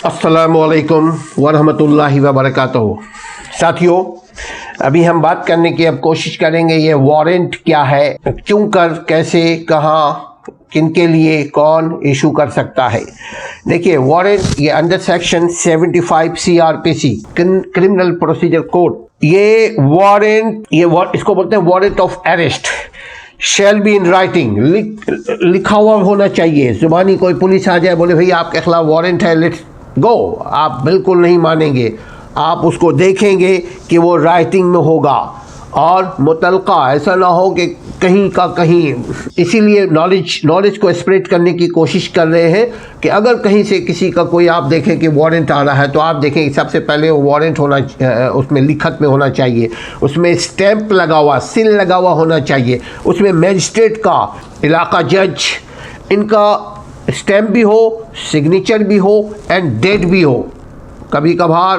अस्सलामुअलैकुम वरहमतुल्लाहि वबरकातुहू। साथियों, अभी हम बात करने की अब कोशिश करेंगे ये वारंट क्या है, क्यों कर, कैसे, कहाँ, किनके लिए, कौन इशू कर सकता है। देखिए, वारंट ये under section 75 CRPC criminal procedure code, ये वारंट इसको बोलते हैं warrant of arrest. Shall be in writing, लिखा हुआ होना चाहिए। जुबानी कोई पुलिस आ जाए बोले भाई आपके खिलाफ वारंट है, लेट्स गो, आप बिल्कुल नहीं मानेंगे। आप उसको देखेंगे कि वो राइटिंग में होगा और मुतलका ऐसा ना हो कि कहीं का कहीं। इसीलिए नॉलेज को स्प्रेड करने की कोशिश कर रहे हैं कि अगर कहीं से किसी का कोई आप देखें कि वारंट आ रहा है तो आप देखें कि सबसे पहले वो वारंट होना, उसमें लिखत में होना चाहिए, उसमें स्टैंप लगा हुआ, सील लगा हुआ होना चाहिए, उसमें मजिस्ट्रेट का, इलाका जज, इनका स्टैंप भी हो, सिग्नेचर भी हो एंड डेट भी हो। कभी कभार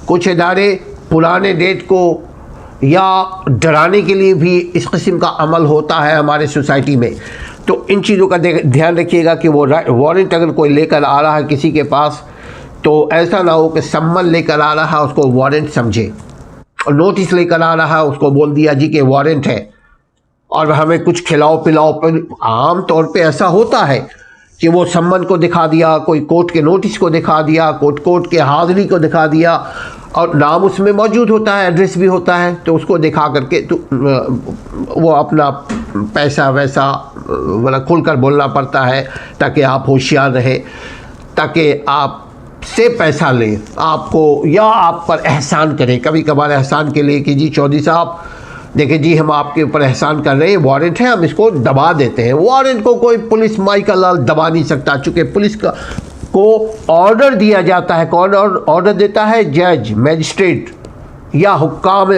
कुछ इदारे पुराने डेट को या डराने के लिए भी इस किस्म का अमल होता है हमारे सोसाइटी में। तो इन चीज़ों का ध्यान रखिएगा कि वो वारंट अगर कोई लेकर आ रहा है किसी के पास तो ऐसा ना हो कि सम्मन लेकर आ रहा है उसको वारंट समझे, और नोटिस लेकर आ रहा है उसको बोल दिया जी कि वारंट है और हमें कुछ खिलाओ पिलाओ। पर आम तौर पे ऐसा होता है कि वो सम्मन को दिखा दिया, कोई कोर्ट के नोटिस को दिखा दिया, कोर्ट के हाजिरी को दिखा दिया, और नाम उसमें मौजूद होता है, एड्रेस भी होता है, तो उसको दिखा करके तो वो अपना पैसा वैसा मतलब खुलकर बोलना पड़ता है ताकि आप होशियार रहे, ताकि आप से पैसा ले आपको या आप पर एहसान करे। कभी कभार एहसान के लिए कि जी चौधरी साहब देखिए जी हम आपके ऊपर एहसान कर रहे हैं, वारंट है, हम इसको दबा देते हैं। वारंट को कोई पुलिस माई का लाल दबा नहीं सकता, चूँकि पुलिस को ऑर्डर दिया जाता है। कौन ऑर्डर देता है? जज, मजिस्ट्रेट या हुक्काम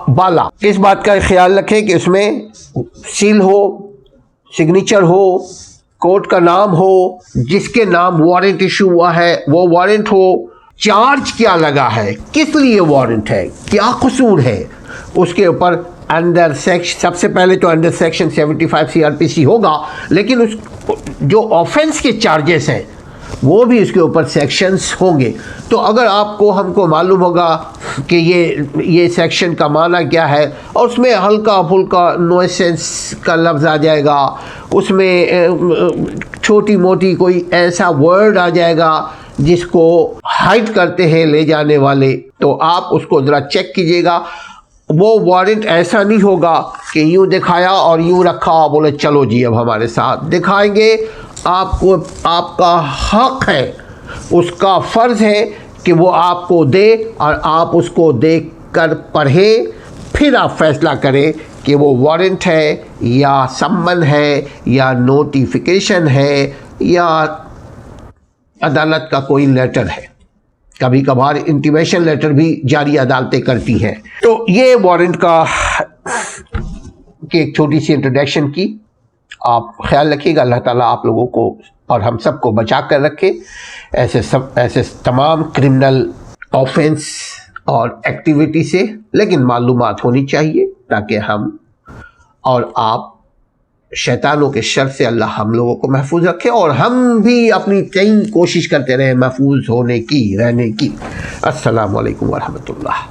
बाला। इस बात का ख्याल रखें कि उसमें सील हो, सिग्नेचर हो, कोर्ट का नाम हो, जिसके नाम वारंट इशू हुआ है वो वारंट हो, चार्ज क्या लगा है, किस लिए वारंट है, क्या कसूर है, उसके ऊपर अंडर सेक्शन, सबसे पहले तो अंडर सेक्शन 75 CRPC होगा, लेकिन उस जो ऑफेंस के चार्जेस हैं वो भी उसके ऊपर सेक्शंस होंगे। तो अगर आपको हमको मालूम होगा कि ये सेक्शन का माना क्या है, और उसमें हल्का फुल्का नॉइसेंस का लफ्ज़ आ जाएगा, उसमें छोटी मोटी कोई ऐसा वर्ड आ जाएगा जिसको हाइड करते हैं ले जाने वाले, तो आप उसको ज़रा चेक कीजिएगा। वो वारंट ऐसा नहीं होगा कि यूँ दिखाया और यूँ रखा, बोले चलो जी अब हमारे साथ दिखाएंगे। आपको, आपका हक है, उसका फ़र्ज़ है कि वो आपको दे और आप उसको देख कर पढ़े, फिर आप फैसला करें कि वो वारंट है या सम्मन है या नोटिफिकेशन है या अदालत का कोई लेटर है। कभी कभार इंटीमेशन लेटर भी जारी अदालतें करती हैं। तो ये वारंट का की एक छोटी सी इंट्रोडक्शन की। आप ख्याल रखिएगा, अल्लाह ताला आप लोगों को और हम सबको बचा कर रखे ऐसे तमाम क्रिमिनल ऑफेंस और एक्टिविटी से। लेकिन मालूमात होनी चाहिए ताकि हम और आप शैतानों के शर से अल्लाह हम लोगों को महफूज रखे और हम भी अपनी कई कोशिश करते रहे महफूज होने की, रहने की। अस्सलामु अलैकुम वरहमतुल्लाह।